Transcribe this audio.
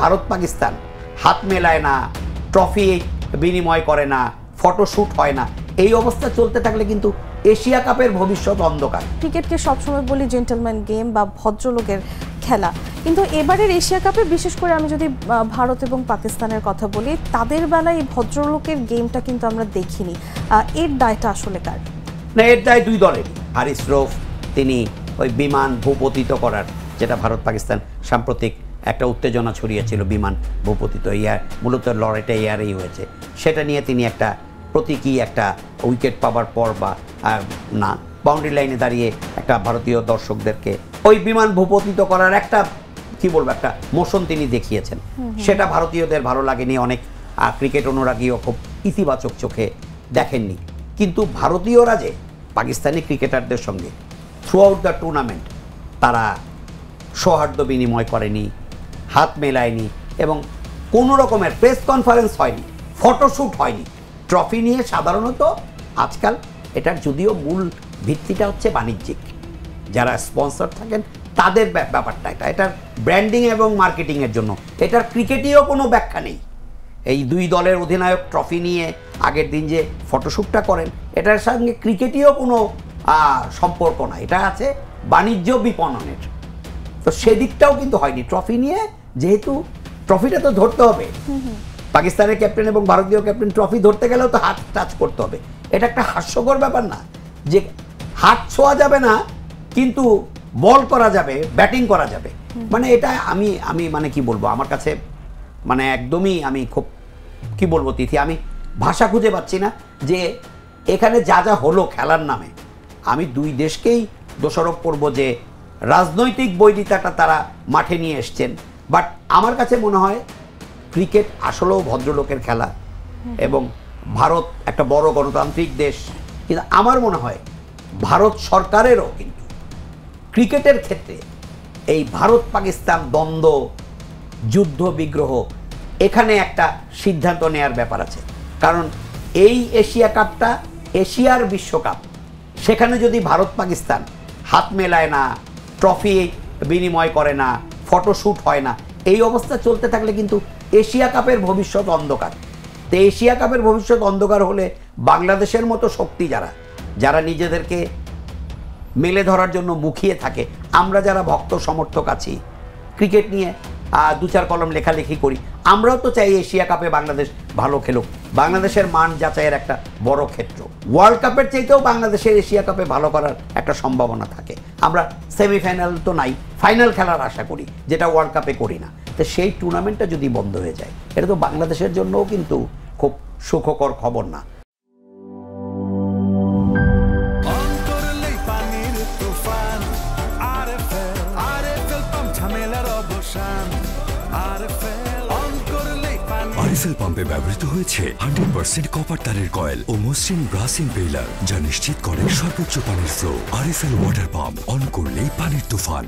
ভারত পাকিস্তান হাত মেলায় না, ট্রফি বিনিময় করে না, ফটোশ্যুট হয় না, এই অবস্থা চলতে থাকলে কিন্তু এশিয়া কাপের ভবিষ্যৎ অন্ধকার। ক্রিকেটকে সবসময় বলি জেন্টলম্যান গেম বা ভদ্রলোকের খেলা, কিন্তু এবারের এশিয়া কাপে বিশেষ করে আমি যদি ভারত এবং পাকিস্তানের কথা বলি, তাদের বেলায় এই ভদ্রলোকের গেমটা কিন্তু আমরা দেখিনি। এর দায়টা আসলে কার? না, এর দায় দুই দলের। হারিস রৌফ তিনি ওই বিমান ভূপতিত করার, যেটা ভারত পাকিস্তান সাম্প্রতিক একটা উত্তেজনা ছড়িয়েছিল, বিমান ভূপতিত মূলত লড়াইটা এয়ারেই হয়েছে, সেটা নিয়ে তিনি একটা প্রতীকী একটা উইকেট পাওয়ার পর বা না বাউন্ডারি লাইনে দাঁড়িয়ে একটা ভারতীয় দর্শকদেরকে ওই বিমান ভূপতিত করার একটা কি বলবো একটা মোশন তিনি দেখিয়েছেন। সেটা ভারতীয়দের ভালো লাগেনি, অনেক ক্রিকেট অনুরাগীও খুব ইতিবাচক চোখে দেখেননি। কিন্তু ভারতীয়রা যে পাকিস্তানি ক্রিকেটারদের সঙ্গে থ্রু আউট দ্য টুর্নামেন্ট তারা সৌহার্দ্য বিনিময় করেনি, হাত মেলায়নি এবং কোনো রকমের প্রেস কনফারেন্স হয়নি, ফটোশ্যুট হয়নি। ট্রফি নিয়ে সাধারণত আজকাল এটার যদিও মূল ভিত্তিটা হচ্ছে বাণিজ্যিক, যারা স্পন্সর থাকেন তাদের ব্যাপারটা, এটার ব্র্যান্ডিং এবং মার্কেটিংয়ের জন্য, এটার ক্রিকেটেও কোনো ব্যাখ্যা নেই। এই দুই দলের অধিনায়ক ট্রফি নিয়ে আগের দিন যে ফটোশ্যুটটা করেন, এটার সঙ্গে ক্রিকেটেও কোনো সম্পর্ক না, এটা আছে বাণিজ্য বিপণনের। তো সেদিকটাও কিন্তু হয়নি। ট্রফি নিয়ে যেহেতু ট্রফিটা তো ধরতে হবে, পাকিস্তানের ক্যাপ্টেন এবং ভারতীয় ক্যাপ্টেন ট্রফি ধরতে গেলেও তো হাত টাচ করতে হবে। এটা একটা হাস্যকর ব্যাপার না যে হাত ছোঁয়া যাবে না কিন্তু বল করা যাবে, ব্যাটিং করা যাবে, মানে এটা আমি মানে কি বলবো, আমার কাছে মানে একদমই আমি খুব কি বলবো তিথি, আমি ভাষা খুঁজে পাচ্ছি না যে এখানে যা যা হলো খেলার নামে। আমি দুই দেশকেই দোষারোপ করব যে রাজনৈতিক বৈরিতাটা তারা মাঠে নিয়ে এসছেন, বাট আমার কাছে মনে হয় ক্রিকেট আসলেও ভদ্রলোকের খেলা এবং ভারত একটা বড় গণতান্ত্রিক দেশ। কিন্তু আমার মনে হয় ভারত সরকারেরও কিন্তু ক্রিকেটের ক্ষেত্রে এই ভারত পাকিস্তান দ্বন্দ্ব, যুদ্ধ বিগ্রহ, এখানে একটা সিদ্ধান্ত নেওয়ার ব্যাপার আছে। কারণ এই এশিয়া কাপটা এশিয়ার বিশ্বকাপ, সেখানে যদি ভারত পাকিস্তান হাত মেলায় না, ট্রফি বিনিময় করে না, ফটোশ্যুট হয় না, এই অবস্থা চলতে থাকলে কিন্তু এশিয়া কাপের ভবিষ্যৎ অন্ধকার। তো এশিয়া কাপের ভবিষ্যৎ অন্ধকার হলে বাংলাদেশের মতো শক্তি যারা নিজেদেরকে মেলে ধরার জন্য মুখিয়ে থাকে, আমরা যারা ভক্ত সমর্থক আছি, ক্রিকেট নিয়ে দু চার কলম লেখালেখি করি, আমরাও তো চাই এশিয়া কাপে বাংলাদেশ ভালো খেলুক। বাংলাদেশের মান যাচাইয়ের একটা বড় ক্ষেত্র, ওয়ার্ল্ড কাপের চাইতেও বাংলাদেশের এশিয়া কাপে ভালো করার একটা সম্ভাবনা থাকে। আমরা সেমিফাইনাল তো নাই, ফাইনাল খেলার আশা করি, যেটা ওয়ার্ল্ড কাপে করি না। তো সেই টুর্নামেন্টটা যদি বন্ধ হয়ে যায়, এটা তো বাংলাদেশের জন্যও কিন্তু খুব সুখকর খবর না। আরএফএল পাম্পে ব্যবহৃত হয়েছে 100% কপার তারের কয়েল ও মসৃণ ব্রাস ইম্পেলার, যা নিশ্চিত করে সর্বোচ্চ পানির flow. RFL water pump, on করলেই পানির তুফান।